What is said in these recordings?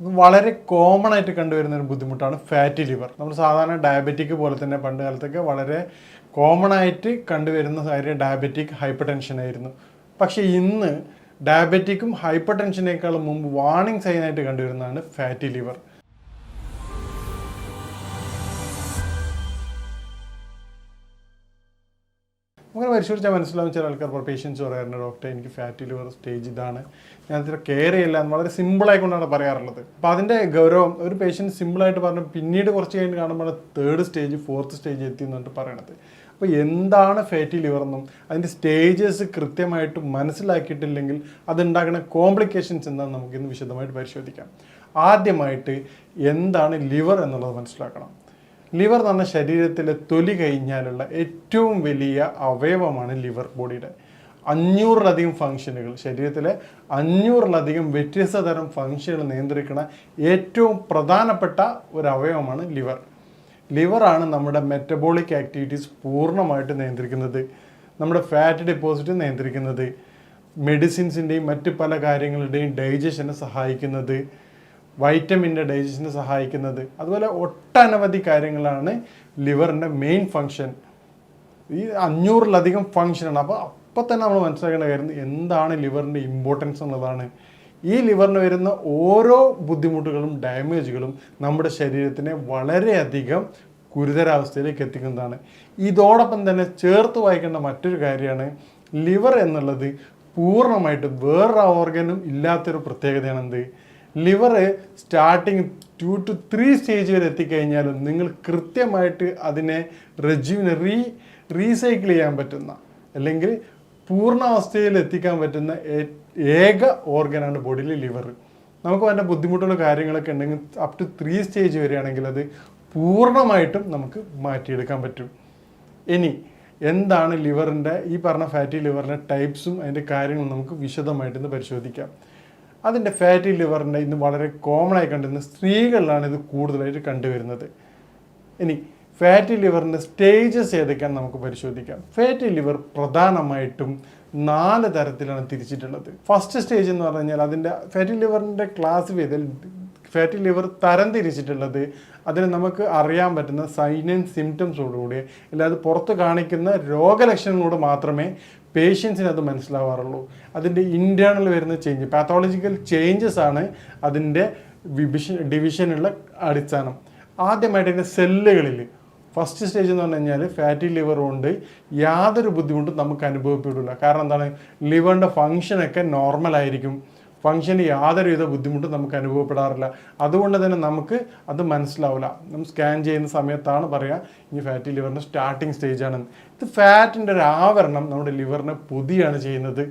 വളരെ കോമൺ ആയിട്ട് കണ്ടുവരുന്ന ഒരു ബുദ്ധിമുട്ടാണ് ഫാറ്റി ലിവർ. നമ്മൾ സാധാരണ ഡയബറ്റിക് പോലെ തന്നെ പണ്ട് കാലത്തൊക്കെ വളരെ കോമൺ ആയിട്ട് കണ്ടുവരുന്ന കാര്യം ഡയബറ്റിക് ഹൈപ്പർ ടെൻഷൻ ആയിരുന്നു. പക്ഷേ ഇന്ന് ഡയബറ്റിക്കും ഹൈപ്പർ ടെൻഷനേക്കാളും മുമ്പ് വാർണിംഗ് സൈനായിട്ട് കണ്ടുവരുന്നതാണ് ഫാറ്റി ലിവർ. അങ്ങനെ പരിശോധിച്ചാൽ മനസ്സിലാവും. ചില ആൾക്കാർ പേഷ്യൻസ് പറയാറുണ്ട്, ഡോക്ടറെ എനിക്ക് ഫാറ്റി ലിവർ സ്റ്റേജ് ഇതാണ്, ഞാൻ ഇത്ര കെയർ ചെയ്യില്ല എന്ന് വളരെ സിമ്പിളായിക്കൊണ്ടാണ് പറയാറുള്ളത്. അപ്പോൾ അതിൻ്റെ ഗൗരവം ഒരു പേഷ്യൻറ്റ് സിമ്പിളായിട്ട് പറഞ്ഞു പിന്നീട് കുറച്ച് കഴിഞ്ഞ് കാണുമ്പോൾ 3rd സ്റ്റേജ് 4th സ്റ്റേജ് എത്തി എന്നിട്ട് പറയണത്. അപ്പോൾ എന്താണ് ഫാറ്റി ലിവർ എന്നും അതിൻ്റെ സ്റ്റേജസ് കൃത്യമായിട്ട് മനസ്സിലാക്കിയിട്ടില്ലെങ്കിൽ അതുണ്ടാക്കുന്ന കോംപ്ലിക്കേഷൻസ് എന്താണെന്ന് നമുക്കിന്ന് വിശദമായിട്ട് പരിശോധിക്കാം. ആദ്യമായിട്ട് എന്താണ് ലിവർ എന്നുള്ളത് മനസ്സിലാക്കണം. ലിവർ എന്ന് പറഞ്ഞാൽ ശരീരത്തിലെ തൊലി കഴിഞ്ഞാലുള്ള ഏറ്റവും വലിയ അവയവമാണ് ലിവർ. ബോഡിയുടെ 500-ലധികം ഫങ്ഷനുകൾ, ശരീരത്തിലെ 500-ലധികം വ്യത്യസ്ത തരം ഫങ്ഷനുകൾ നിയന്ത്രിക്കുന്ന ഏറ്റവും പ്രധാനപ്പെട്ട ഒരു അവയവമാണ് ലിവർ. ലിവറാണ് നമ്മുടെ മെറ്റബോളിക് ആക്ടിവിറ്റീസ് പൂർണ്ണമായിട്ട് നിയന്ത്രിക്കുന്നത്, നമ്മുടെ ഫാറ്റ് ഡെപ്പോസിറ്റ് നിയന്ത്രിക്കുന്നത്, മെഡിസിൻസിൻ്റെയും മറ്റ് പല കാര്യങ്ങളുടെയും ഡൈജഷനെ സഹായിക്കുന്നത്, വൈറ്റമിൻ്റെ ഡൈജഷനെ സഹായിക്കുന്നത്, അതുപോലെ ഒട്ടനവധി കാര്യങ്ങളാണ് ലിവറിൻ്റെ മെയിൻ ഫങ്ഷൻ. ഈ 500-ലധികം ഫങ്ഷനാണ്. അപ്പോൾ തന്നെ നമ്മൾ മനസ്സിലാക്കേണ്ട കാര്യം എന്താണ് ലിവറിൻ്റെ ഇമ്പോർട്ടൻസ് എന്നുള്ളതാണ്. ഈ ലിവറിന് വരുന്ന ഓരോ ബുദ്ധിമുട്ടുകളും ഡാമേജുകളും നമ്മുടെ ശരീരത്തിനെ വളരെയധികം ഗുരുതരാവസ്ഥയിലേക്ക് എത്തിക്കുന്നതാണ്. ഇതോടൊപ്പം തന്നെ ചേർത്ത് വായിക്കേണ്ട മറ്റൊരു കാര്യമാണ് ലിവർ എന്നുള്ളത് പൂർണ്ണമായിട്ട് വേറൊരു ഓർഗനും ഇല്ലാത്തൊരു പ്രത്യേകതയാണെന്ത്. ലിവർ സ്റ്റാർട്ടിങ് 2 to 3 സ്റ്റേജ് വരെ എത്തിക്കഴിഞ്ഞാലും നിങ്ങൾ കൃത്യമായിട്ട് അതിനെ റീസൈക്കിൾ ചെയ്യാൻ പറ്റുന്ന അല്ലെങ്കിൽ പൂർണ്ണാവസ്ഥയിൽ എത്തിക്കാൻ പറ്റുന്ന ഏക ഓർഗനാണ് ബോഡിയിൽ ലിവർ. നമുക്ക് അതിൻ്റെ ബുദ്ധിമുട്ടുള്ള കാര്യങ്ങളൊക്കെ ഉണ്ടെങ്കിൽ അപ് ടു 3 സ്റ്റേജ് വരെയാണെങ്കിൽ അത് പൂർണ്ണമായിട്ടും നമുക്ക് മാറ്റിയെടുക്കാൻ പറ്റും. ഇനി എന്താണ് ലിവറിൻ്റെ ഈ പറഞ്ഞ ഫാറ്റി ലിവറിൻ്റെ ടൈപ്സും അതിൻ്റെ കാര്യങ്ങളും നമുക്ക് വിശദമായിട്ടൊന്ന് പരിശോധിക്കാം. അതിൻ്റെ ഫാറ്റി ലിവറിൻ്റെ ഇന്ന് വളരെ കോമൺ ആയി കണ്ടുവരുന്ന സ്ത്രീകളിലാണ് ഇത് കൂടുതലായിട്ട് കണ്ടുവരുന്നത്. ഇനി ഫാറ്റി ലിവറിൻ്റെ സ്റ്റേജസ് ഏതൊക്കെയാണെന്ന് നമുക്ക് പരിശോധിക്കാം. ഫാറ്റി ലിവർ പ്രധാനമായിട്ടും 4 തരത്തിലാണ് തിരിച്ചിട്ടുള്ളത്. ഫസ്റ്റ് സ്റ്റേജ് എന്ന് പറഞ്ഞു കഴിഞ്ഞാൽ അതിൻ്റെ ഫാറ്റി ലിവറിൻ്റെ ക്ലാസിഫൈ ഫാറ്റി ലിവർ തരം തിരിച്ചിട്ടുള്ളത് അതിന് നമുക്ക് അറിയാൻ പറ്റുന്ന സൈൻ ആൻഡ് സിംറ്റംസോടുകൂടി അല്ലാതെ പുറത്ത് കാണിക്കുന്ന രോഗലക്ഷണങ്ങളോട് മാത്രമേ പേഷ്യൻസിന് അത് മനസ്സിലാവാറുള്ളൂ. അതിൻ്റെ ഇൻറ്റേർണൽ വരുന്ന ചേഞ്ച്, പാത്തോളജിക്കൽ ചേഞ്ചസ് ആണ് അതിൻ്റെ ഡിവിഷനുള്ള അടിസ്ഥാനം. ആദ്യമായിട്ട് അതിൻ്റെ സെല്ലുകളിൽ ഫസ്റ്റ് സ്റ്റേജ് എന്ന് പറഞ്ഞു കഴിഞ്ഞാൽ ഫാറ്റി ലിവർ കൊണ്ട് യാതൊരു ബുദ്ധിമുട്ടും നമുക്ക് അനുഭവപ്പെടില്ല. കാരണം എന്താണ്, ലിവറിൻ്റെ ഫങ്ഷനൊക്കെ നോർമലായിരിക്കും, ഫങ്ഷന് യാതൊരുവിധ ബുദ്ധിമുട്ടും നമുക്ക് അനുഭവപ്പെടാറില്ല. അതുകൊണ്ട് തന്നെ നമുക്ക് അത് മനസ്സിലാവില്ല. നമ്മൾ സ്കാൻ ചെയ്യുന്ന സമയത്താണ് പറയുക ഇനി ഫാറ്റി ലിവറിൻ്റെ സ്റ്റാർട്ടിങ് സ്റ്റേജാണ്. ഇത് ഫാറ്റിൻ്റെ ഒരു ആവരണം നമ്മുടെ ലിവറിനെ പൊതിയാണ് ചെയ്യുന്നത്.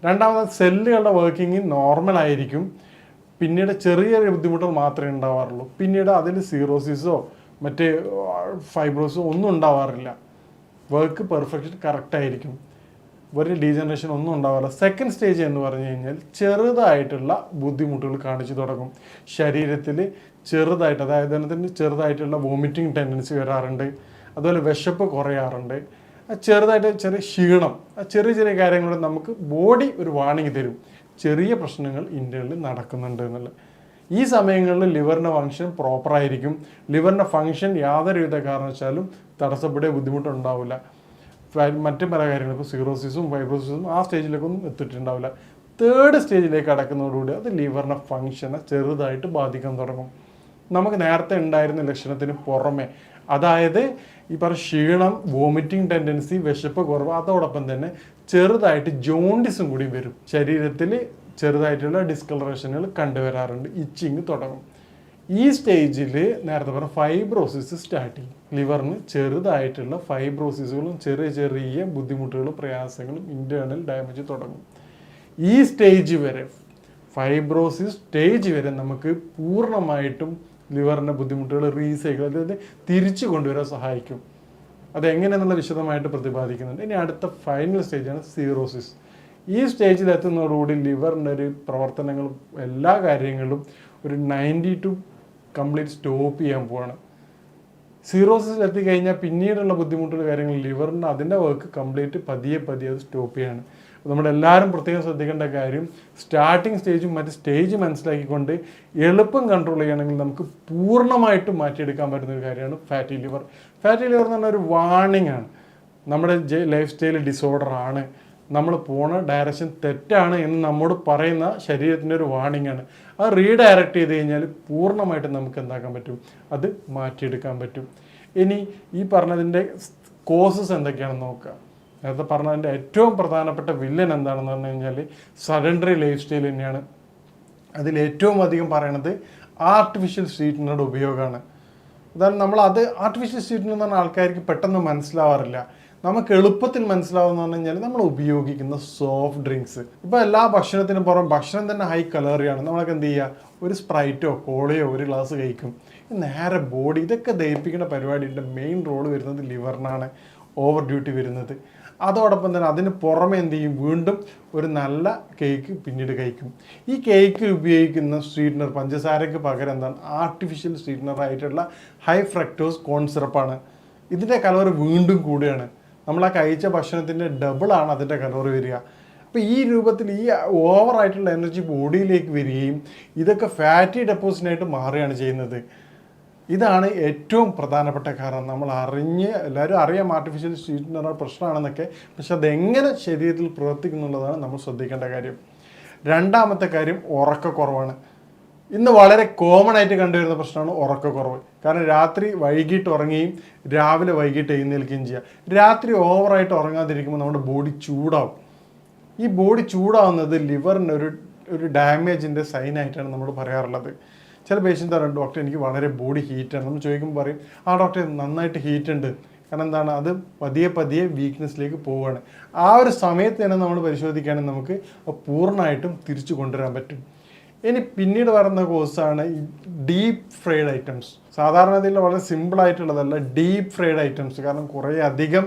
രണ്ടാമത് സെല്ലുകളുടെ വർക്കിംഗ് നോർമലായിരിക്കും, പിന്നീട് ചെറിയ ബുദ്ധിമുട്ടുകൾ മാത്രമേ ഉണ്ടാവാറുള്ളൂ. പിന്നീട് അതിൽ സീറോസിസോ മറ്റേ ഫൈബ്രോസോ ഒന്നും ഉണ്ടാവാറില്ല. വർക്ക് പെർഫെക്റ്റ് കറക്റ്റായിരിക്കും, ഒരു ഡീജനറേഷൻ ഒന്നും ഉണ്ടാവില്ല. സെക്കൻഡ് സ്റ്റേജ് എന്ന് പറഞ്ഞു കഴിഞ്ഞാൽ ചെറുതായിട്ടുള്ള ബുദ്ധിമുട്ടുകൾ കാണിച്ചു തുടങ്ങും. ശരീരത്തിൽ ചെറുതായിട്ട്, അതായത് അതിന് ചെറുതായിട്ടുള്ള വോമിറ്റിംഗ് ടെൻഡൻസി വരാറുണ്ട്, അതുപോലെ വിശപ്പ് കുറയാറുണ്ട്, ചെറുതായിട്ട് ചെറിയ ക്ഷീണം, ചെറിയ ചെറിയ കാര്യങ്ങളിൽ നമുക്ക് ബോഡി ഒരു വാർണിംഗ് തരും ചെറിയ പ്രശ്നങ്ങൾ ഇന്ത്യയിൽ നടക്കുന്നുണ്ട് എന്നുള്ളത്. ഈ സമയങ്ങളിൽ ലിവറിൻ്റെ ഫങ്ഷൻ പ്രോപ്പറായിരിക്കും. ലിവറിൻ്റെ ഫങ്ഷൻ യാതൊരുവിധ കാരണവശാലും തടസ്സപ്പെടുകയോ ബുദ്ധിമുട്ടുണ്ടാവില്ല. മറ്റു പല കാര്യങ്ങളും ഇപ്പോൾ സീറോസിസും ഫൈബ്രോസിസും ആ സ്റ്റേജിലേക്കൊന്നും എത്തിയിട്ടുണ്ടാവില്ല. 3rd സ്റ്റേജിലേക്ക് അടക്കുന്നതോടുകൂടി അത് ലിവറിൻ്റെ ഫങ്ഷനെ ചെറുതായിട്ട് ബാധിക്കാൻ തുടങ്ങും. നമുക്ക് നേരത്തെ ഉണ്ടായിരുന്ന ലക്ഷണത്തിന് പുറമെ, അതായത് ഈ പറഞ്ഞ ക്ഷീണം, വോമിറ്റിംഗ് ടെൻഡൻസി, വിശപ്പ് കുറവ്, അതോടൊപ്പം തന്നെ ചെറുതായിട്ട് ജോണ്ടിസും കൂടി വരും. ശരീരത്തിൽ ചെറുതായിട്ടുള്ള ഡിസ്കളറേഷനുകൾ കണ്ടുവരാറുണ്ട്, ഇച്ചിങ് തുടങ്ങും. ഈ സ്റ്റേജിൽ നേരത്തെ പറഞ്ഞ ഫൈബ്രോസിസ് സ്റ്റാർട്ട് ചെയ്യും. ലിവറിന് ചെറുതായിട്ടുള്ള ഫൈബ്രോസിസുകളും ചെറിയ ചെറിയ ബുദ്ധിമുട്ടുകളും പ്രയാസങ്ങളും ഇൻറ്റേർണൽ ഡാമേജ് തുടങ്ങും. ഈ സ്റ്റേജ് വരെ, ഫൈബ്രോസിസ് സ്റ്റേജ് വരെ നമുക്ക് പൂർണ്ണമായിട്ടും ലിവറിൻ്റെ ബുദ്ധിമുട്ടുകൾ റീസൈക്കിൾ, അതായത് തിരിച്ചു കൊണ്ടുവരാൻ സഹായിക്കും. അതെങ്ങനെയെന്നുള്ള വിശദമായിട്ട് പ്രതിപാദിക്കുന്നുണ്ട്. ഇനി അടുത്ത ഫൈനൽ സ്റ്റേജാണ് സീറോസിസ്. ഈ സ്റ്റേജിലെത്തുന്നതോടുകൂടി ലിവറിൻ്റെ ഒരു പ്രവർത്തനങ്ങളും എല്ലാ കാര്യങ്ങളും ഒരു 90 to കംപ്ലീറ്റ് സ്റ്റോപ്പ് ചെയ്യാൻ പോവാണ്. സീറോസിൽ എത്തിക്കഴിഞ്ഞാൽ പിന്നീടുള്ള ബുദ്ധിമുട്ടുള്ള കാര്യങ്ങൾ ലിവറിൻ്റെ അതിൻ്റെ വർക്ക് കംപ്ലീറ്റ് പതിയെ അത് സ്റ്റോപ്പ് ചെയ്യാണ്. നമ്മളെല്ലാവരും പ്രത്യേകം ശ്രദ്ധിക്കേണ്ട കാര്യം സ്റ്റാർട്ടിങ് സ്റ്റേജും മറ്റ് സ്റ്റേജ് മനസ്സിലാക്കിക്കൊണ്ട് എളുപ്പം കൺട്രോൾ ചെയ്യുകയാണെങ്കിൽ നമുക്ക് പൂർണ്ണമായിട്ടും മാറ്റിയെടുക്കാൻ പറ്റുന്ന ഒരു കാര്യമാണ് ഫാറ്റി ലിവർ. ഫാറ്റി ലിവർ എന്ന് പറഞ്ഞാൽ ഒരു വാർണിംഗ് ആണ്, നമ്മുടെ ലൈഫ് സ്റ്റൈൽ ഡിസോർഡർ ആണ്, നമ്മൾ പോണ ഡയറക്ഷൻ തെറ്റാണ് എന്ന് നമ്മോട് പറയുന്ന ശരീരത്തിൻ്റെ ഒരു വാർണിംഗ് ആണ്. അത് റീഡയറക്റ്റ് ചെയ്ത് കഴിഞ്ഞാൽ പൂർണ്ണമായിട്ടും നമുക്ക് എന്താക്കാൻ പറ്റും, അത് മാറ്റിയെടുക്കാൻ പറ്റും. ഇനി ഈ പറഞ്ഞതിൻ്റെ കോസസ് എന്തൊക്കെയാണെന്ന് നോക്കുക. നേരത്തെ പറഞ്ഞതിൻ്റെ ഏറ്റവും പ്രധാനപ്പെട്ട വില്ലൻ എന്താണെന്ന് പറഞ്ഞു കഴിഞ്ഞാൽ സഡൻഡറി ലൈഫ് സ്റ്റൈൽ തന്നെയാണ്. അതിൽ ഏറ്റവും അധികം പറയണത് ആർട്ടിഫിഷ്യൽ സ്വീറ്റ്നറുടെ ഉപയോഗമാണ്. അതായത് നമ്മളത് ആർട്ടിഫിഷ്യൽ സ്വീറ്റ്നർ എന്ന് പറഞ്ഞാൽ ആൾക്കാർക്ക് പെട്ടെന്ന് മനസ്സിലാവാറില്ല. നമുക്ക് എളുപ്പത്തിൽ മനസ്സിലാവുന്ന പറഞ്ഞു കഴിഞ്ഞാൽ നമ്മൾ ഉപയോഗിക്കുന്ന സോഫ്റ്റ് ഡ്രിങ്ക്സ്. ഇപ്പോൾ എല്ലാ ഭക്ഷണത്തിനും പുറം ഭക്ഷണം തന്നെ ഹൈ കലോറിയാണ്. നമ്മളൊക്കെ എന്ത് ചെയ്യുക, ഒരു സ്പ്രൈറ്റോ കോളയോ ഒരു ഗ്ലാസ് കഴിക്കും. നേരെ ബോഡി ഇതൊക്കെ ദഹിപ്പിക്കുന്ന പരിപാടിയുടെ മെയിൻ റോള് വരുന്നത് ലിവറിനാണ് ഓവർ ഡ്യൂട്ടി വരുന്നത്. അതോടൊപ്പം തന്നെ അതിന് പുറമെ എന്ത് ചെയ്യും, വീണ്ടും ഒരു നല്ല കേക്ക് പിന്നീട് കഴിക്കും. ഈ കേക്കിൽ ഉപയോഗിക്കുന്ന സ്വീറ്റ്നർ പഞ്ചസാരയ്ക്ക് പകരം എന്താണ്, ആർട്ടിഫിഷ്യൽ സ്വീറ്റ്നർ ആയിട്ടുള്ള ഹൈ ഫ്രക്ടോസ് കോൺ സിറപ്പാണ്. ഇതിൻ്റെ കലോറി വീണ്ടും കൂടുകയാണ്. നമ്മൾ ആ കഴിച്ച ഭക്ഷണത്തിൻ്റെ ഡബിളാണ് അതിൻ്റെ കലോറി വരിക. അപ്പോൾ ഈ രൂപത്തിൽ ഈ ഓവറായിട്ടുള്ള എനർജി ബോഡിയിലേക്ക് വരികയും ഇതൊക്കെ ഫാറ്റി ഡെപ്പോസിറ്റായിട്ട് മാറുകയാണ് ചെയ്യുന്നത്. ഇതാണ് ഏറ്റവും പ്രധാനപ്പെട്ട കാരണം. നമ്മൾ എല്ലാവരും അറിയാം ആർട്ടിഫിഷ്യൽ സ്വീറ്റ്നർ പ്രശ്നമാണെന്നൊക്കെ, പക്ഷെ അതെങ്ങനെ ശരീരത്തിൽ പ്രവർത്തിക്കുന്നുള്ളതാണ് നമ്മൾ ശ്രദ്ധിക്കേണ്ട കാര്യം. രണ്ടാമത്തെ കാര്യം ഉറക്കക്കുറവാണ്. ഇന്ന് വളരെ കോമൺ ആയിട്ട് കണ്ടുവരുന്ന പ്രശ്നമാണ് ഉറക്കക്കുറവ്. കാരണം രാത്രി വൈകിട്ട് ഉറങ്ങുകയും രാവിലെ വൈകിട്ട് എഴുന്നേൽക്കുകയും ചെയ്യുക. രാത്രി ഓവറായിട്ട് ഉറങ്ങാതിരിക്കുമ്പോൾ നമ്മുടെ ബോഡി ചൂടാവും. ഈ ബോഡി ചൂടാവുന്നത് ലിവറിന് ഒരു ഡാമേജിൻ്റെ സൈനായിട്ടാണ് നമ്മൾ പറയാറുള്ളത്. ചില പേഷ്യൻ്റ് പറയും, ഡോക്ടർ എനിക്ക് വളരെ ബോഡി ഹീറ്റാണ്. നമ്മൾ ചോദിക്കുമ്പോൾ പറയും, ആ ഡോക്ടർ നന്നായിട്ട് ഹീറ്റ് ഉണ്ട്. കാരണം എന്താണ്, അത് പതിയെ വീക്ക്നെസ്സിലേക്ക് പോവുകയാണ്. ആ ഒരു സമയത്ത് തന്നെ നമ്മൾ പരിശോധിക്കുകയാണെങ്കിൽ നമുക്ക് പൂർണ്ണമായിട്ടും തിരിച്ചു കൊണ്ടുവരാൻ പറ്റും. ഇനി പിന്നീട് വരുന്ന കോഴ്സാണ് ഈ ഡീപ്പ് ഫ്രൈഡ് ഐറ്റംസ്. സാധാരണത്തിൽ വളരെ സിമ്പിളായിട്ടുള്ളതല്ല ഡീപ്പ് ഫ്രൈഡ് ഐറ്റംസ്. കാരണം കുറേ അധികം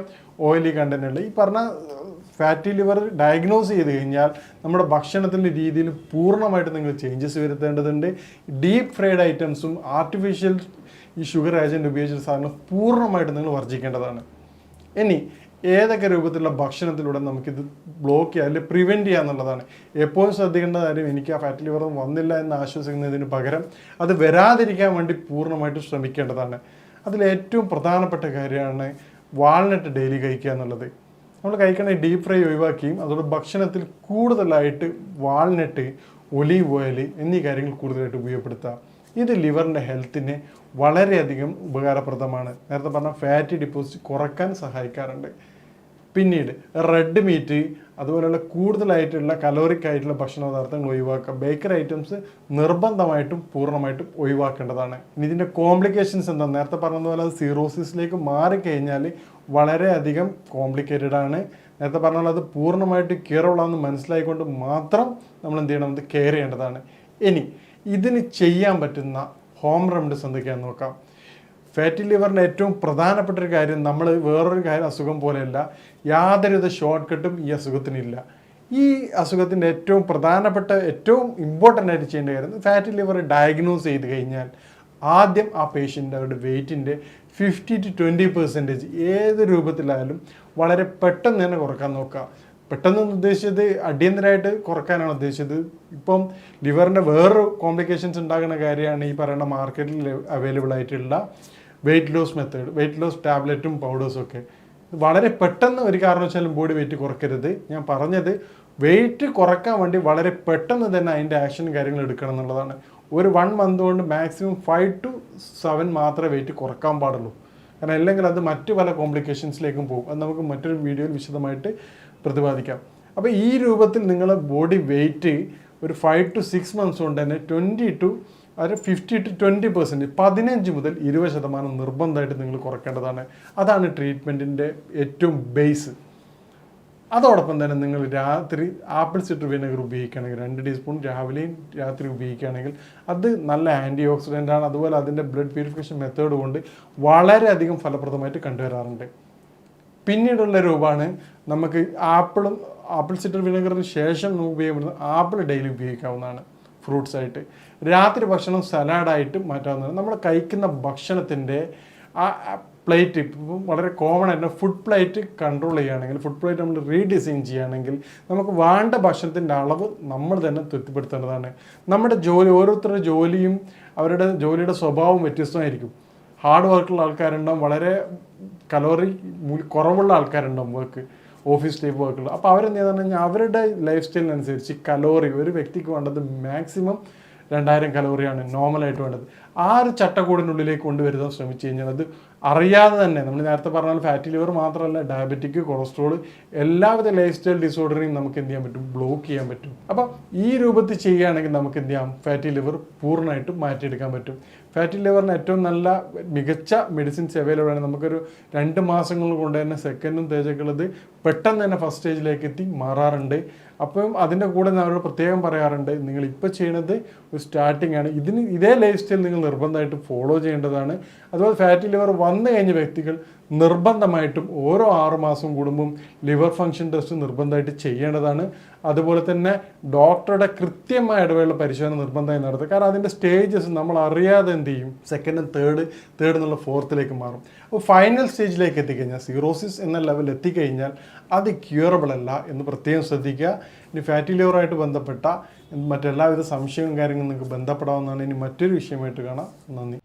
ഓയിലി കണ്ടന്റ് ഉണ്ട്. ഈ പറഞ്ഞ ഫാറ്റി ലിവർ ഡയഗ്നോസ് ചെയ്ത് കഴിഞ്ഞാൽ നമ്മുടെ ഭക്ഷണത്തിൻ്റെ രീതിയിൽ പൂർണ്ണമായിട്ട് നിങ്ങൾ ചേഞ്ചസ് വരുത്തേണ്ടതുണ്ട്. ഡീപ്പ് ഫ്രൈഡ് ഐറ്റംസും ആർട്ടിഫിഷ്യൽ ഈ ഷുഗർ ഏജൻറ്റ് ഉപയോഗിച്ച സാധനം പൂർണ്ണമായിട്ട് നിങ്ങൾ വർജിക്കേണ്ടതാണ്. ഇനി ഏതൊക്കെ രൂപത്തിലുള്ള ഭക്ഷണത്തിലൂടെ നമുക്കിത് ബ്ലോക്ക് ചെയ്യുക അല്ലെങ്കിൽ പ്രിവെൻറ്റ് ചെയ്യുക എന്നുള്ളതാണ് എപ്പോഴും ശ്രദ്ധിക്കേണ്ട കാര്യം. എനിക്ക് ആ ഫാറ്റി ലിവർ വന്നില്ല എന്ന് ആശ്വസിക്കുന്നതിന് പകരം അത് വരാതിരിക്കാൻ വേണ്ടി പൂർണ്ണമായിട്ടും ശ്രമിക്കേണ്ടതാണ്. അതിലേറ്റവും പ്രധാനപ്പെട്ട കാര്യമാണ് വാൾനട്ട് ഡെയിലി കഴിക്കുക എന്നുള്ളത്. നമ്മൾ കഴിക്കണ ഡീപ്പ് ഫ്രൈ ഒഴിവാക്കിയും അതുകൊണ്ട് ഭക്ഷണത്തിൽ കൂടുതലായിട്ട് വാൾനട്ട്, ഒലീവ് ഓയിൽ എന്നീ കാര്യങ്ങൾ കൂടുതലായിട്ട് ഉപയോഗപ്പെടുത്തുക. ഇത് ലിവറിൻ്റെ ഹെൽത്തിന് വളരെയധികം ഉപകാരപ്രദമാണ്. നേരത്തെ പറഞ്ഞ ഫാറ്റി ഡിപ്പോസിറ്റ് കുറയ്ക്കാൻ സഹായിക്കാറുണ്ട്. പിന്നീട് റെഡ് മീറ്റ്, അതുപോലെയുള്ള കൂടുതലായിട്ടുള്ള കലോറിക് ആയിട്ടുള്ള ഭക്ഷണ പദാർത്ഥങ്ങൾ ഒഴിവാക്കുക. ബേക്കറി ഐറ്റംസ് നിർബന്ധമായിട്ടും പൂർണ്ണമായിട്ടും ഒഴിവാക്കേണ്ടതാണ്. ഇനി ഇതിൻ്റെ കോംപ്ലിക്കേഷൻസ് എന്താ, നേരത്തെ പറഞ്ഞതുപോലെ അത് സീറോസിസിലേക്ക് മാറിക്കഴിഞ്ഞാൽ വളരെയധികം കോംപ്ലിക്കേറ്റഡ് ആണ്. നേരത്തെ പറഞ്ഞാൽ അത് പൂർണ്ണമായിട്ട് കെയറുള്ളതെന്ന് മനസ്സിലായിക്കൊണ്ട് മാത്രം നമ്മൾ എന്ത് ചെയ്യണം, അത് കെയർ ചെയ്യേണ്ടതാണ്. ഇനി ഇതിന് ചെയ്യാൻ പറ്റുന്ന ഹോം റെമഡീസ് എന്തൊക്കെയാണെന്ന് നോക്കാം. ഫാറ്റി ലിവറിൻ്റെ ഏറ്റവും പ്രധാനപ്പെട്ട ഒരു കാര്യം, നമ്മൾ വേറൊരു കാര്യം അസുഖം പോലെയല്ല, യാതൊരുവിധ ഷോർട്ട് കട്ടും ഈ അസുഖത്തിനില്ല. ഈ അസുഖത്തിൻ്റെ ഏറ്റവും പ്രധാനപ്പെട്ട ഏറ്റവും ഇമ്പോർട്ടൻ്റ് ആയിട്ട് ചെയ്യേണ്ട കാര്യം, ഫാറ്റി ലിവർ ഡയഗ്നോസ് ചെയ്ത് കഴിഞ്ഞാൽ ആദ്യം ആ പേഷ്യൻ്റ് അവരുടെ വെയ്റ്റിൻ്റെ 50 to 20% ഏത് രൂപത്തിലായാലും വളരെ പെട്ടെന്ന് തന്നെ കുറക്കാൻ നോക്കുക. പെട്ടെന്ന് ഉദ്ദേശിച്ചത് അടിയന്തരമായിട്ട് കുറക്കാനാണ് ഉദ്ദേശിച്ചത്. ഇപ്പം ലിവറിൻ്റെ വേറൊരു കോംപ്ലിക്കേഷൻസ് ഉണ്ടാകുന്ന കാര്യമാണ് ഈ പറയുന്ന മാർക്കറ്റിൽ അവൈലബിൾ ആയിട്ടുള്ള weight loss method, weight loss ടാബ്ലറ്റും പൗഡേഴ്സും ഒക്കെ. വളരെ പെട്ടെന്ന് ഒരു കാരണവശാലും ബോഡി വെയിറ്റ് കുറയ്ക്കരുത്. ഞാൻ പറഞ്ഞത് വെയിറ്റ് കുറയ്ക്കാൻ വേണ്ടി വളരെ പെട്ടെന്ന് തന്നെ അതിൻ്റെ ആക്ഷനും കാര്യങ്ങൾ എടുക്കണം എന്നുള്ളതാണ്. ഒരു 1 month കൊണ്ട് മാക്സിമം 5 to 7 മാത്രമേ വെയിറ്റ് കുറക്കാൻ പാടുള്ളൂ. കാരണം അല്ലെങ്കിൽ അത് മറ്റു പല കോംപ്ലിക്കേഷൻസിലേക്കും പോകും. അത് നമുക്ക് മറ്റൊരു വീഡിയോയിൽ വിശദമായിട്ട് പ്രതിപാദിക്കാം. അപ്പോൾ ഈ രൂപത്തിൽ നിങ്ങളെ ബോഡി വെയിറ്റ് ഒരു 5 to 6 months കൊണ്ട് തന്നെ 50 to 20% 15 മുതൽ 20% നിർബന്ധമായിട്ട് നിങ്ങൾ കുറയ്ക്കേണ്ടതാണ്. അതാണ് ട്രീറ്റ്മെൻറ്റിൻ്റെ ഏറ്റവും ബേസ്. അതോടൊപ്പം തന്നെ നിങ്ങൾ രാത്രി ആപ്പിൾ സിഡർ വിനെഗർ ഉപയോഗിക്കുകയാണെങ്കിൽ 2 ടീസ്പൂൺ രാവിലെയും രാത്രി ഉപയോഗിക്കുകയാണെങ്കിൽ അത് നല്ല ആൻറ്റി ഓക്സിഡൻ്റ് ആണ്. അതുപോലെ അതിൻ്റെ ബ്ലഡ് പ്യൂരിഫിക്കേഷൻ മെത്തേഡ് കൊണ്ട് വളരെയധികം ഫലപ്രദമായിട്ട് കണ്ടുവരാറുണ്ട്. പിന്നീടുള്ള രൂപമാണ് നമുക്ക് ആപ്പിൾ സിഡർ വിനെഗറിന് ശേഷം നമുക്ക് ഉപയോഗിക്കുന്നത് ആപ്പിൾ ഡെയിലി ഉപയോഗിക്കാവുന്നതാണ് ഫ്രൂട്ട്സ് ആയിട്ട്. രാത്രി ഭക്ഷണം സലാഡായിട്ട് മാറ്റാവുന്നതാണ്. നമ്മൾ കഴിക്കുന്ന ഭക്ഷണത്തിൻ്റെ ആ പ്ലേറ്റ് ഇപ്പം വളരെ കോമൺ ആയിട്ട് ഫുഡ് പ്ലേറ്റ് കൺട്രോൾ ചെയ്യുകയാണെങ്കിൽ, ഫുഡ് പ്ലേറ്റ് നമ്മൾ റീഡിസൈൻ ചെയ്യുകയാണെങ്കിൽ നമുക്ക് വേണ്ട ഭക്ഷണത്തിൻ്റെ അളവ് നമ്മൾ തന്നെ തൃപ്തിപ്പെടുത്തേണ്ടതാണ്. നമ്മുടെ ജോലി, ഓരോരുത്തരുടെ ജോലിയും അവരുടെ ജോലിയുടെ സ്വഭാവം വ്യത്യസ്തമായിരിക്കും. ഹാർഡ് വർക്കുള്ള ആൾക്കാരുണ്ടാവും, വളരെ കലോറി കുറവുള്ള ആൾക്കാരുണ്ടാവും വർക്ക്, ഓഫീസ് ടൈപ്പ് വർക്കുള്ള. അപ്പോൾ അവരെന്ത് ചെയ്യുന്നത് കഴിഞ്ഞാൽ അവരുടെ ലൈഫ് സ്റ്റൈലിനനുസരിച്ച് കലോറി, ഒരു വ്യക്തിക്ക് വേണ്ടത് മാക്സിമം 2000 കലോറിയാണ് നോർമലായിട്ട് വേണ്ടത്. ആ ഒരു ചട്ടക്കൂടിനുള്ളിലേക്ക് കൊണ്ടുവരുത്താൻ ശ്രമിച്ചു കഴിഞ്ഞാൽ അത് അറിയാതെ തന്നെ, നമ്മൾ നേരത്തെ പറഞ്ഞാൽ ഫാറ്റി ലിവർ മാത്രമല്ല, ഡയബറ്റിക്, കൊളസ്ട്രോൾ, എല്ലാവിധ ലൈഫ് സ്റ്റൈൽ ഡിസോർഡറിനെയും നമുക്ക് എന്ത് ചെയ്യാൻ പറ്റും, ബ്ലോക്ക് ചെയ്യാൻ പറ്റും. അപ്പം ഈ രൂപത്തിൽ ചെയ്യുകയാണെങ്കിൽ നമുക്ക് എന്ത് ചെയ്യാം, ഫാറ്റി ലിവർ പൂർണ്ണമായിട്ടും മാറ്റിയെടുക്കാൻ പറ്റും. ഫാറ്റി ലിവറിന് ഏറ്റവും നല്ല മികച്ച മെഡിസിൻസ് അവൈലബിൾ ആണ്. നമുക്കൊരു 2 മാസങ്ങൾ കൊണ്ട് തന്നെ സെക്കൻഡും തേജൊക്കെയുള്ളത് പെട്ടെന്ന് തന്നെ ഫസ്റ്റ് സ്റ്റേജിലേക്ക് എത്തി മാറാറുണ്ട്. അപ്പം അതിൻ്റെ കൂടെ ഞാൻ അവരോട് പ്രത്യേകം പറയാറുണ്ട്, നിങ്ങൾ ഇപ്പോൾ ചെയ്യുന്നത് ഒരു സ്റ്റാർട്ടിംഗ് ആണ്, ഇതേ ലൈഫ് സ്റ്റൈൽ നിങ്ങൾ നിർബന്ധമായിട്ട് ഫോളോ ചെയ്യേണ്ടതാണ്. അതുപോലെ ഫാറ്റി ലിവർ വന്നു കഴിഞ്ഞ വ്യക്തികൾ നിർബന്ധമായിട്ടും ഓരോ 6 മാസം കൂടുമ്പം ലിവർ ഫംഗ്ഷൻ ടെസ്റ്റ് നിർബന്ധമായിട്ട് ചെയ്യേണ്ടതാണ്. അതുപോലെ തന്നെ ഡോക്ടറുടെ കൃത്യമായ ഇടവേള പരിശോധന നിർബന്ധമായി നടത്തുക. കാരണം അതിൻ്റെ സ്റ്റേജസ് നമ്മൾ അറിയാതെ എന്ത് ചെയ്യും, സെക്കൻഡ് തേർഡ് എന്നുള്ള 4th മാറും. അപ്പോൾ ഫൈനൽ സ്റ്റേജിലേക്ക് എത്തിക്കഴിഞ്ഞാൽ, സീറോസിസ് എന്ന ലെവലിൽ എത്തിക്കഴിഞ്ഞാൽ അത് ക്യൂറബിൾ അല്ല എന്ന് പ്രത്യേകം ശ്രദ്ധിക്കുക. ഇനി ഫാറ്റി ലിവറായിട്ട് ബന്ധപ്പെട്ട മറ്റെല്ലാവിധ സംശയവും കാര്യങ്ങളും നിങ്ങൾക്ക് ബന്ധപ്പെടാവുന്നതാണ്. ഇനി മറ്റൊരു വിഷയമായിട്ട് കാണാം. നന്ദി.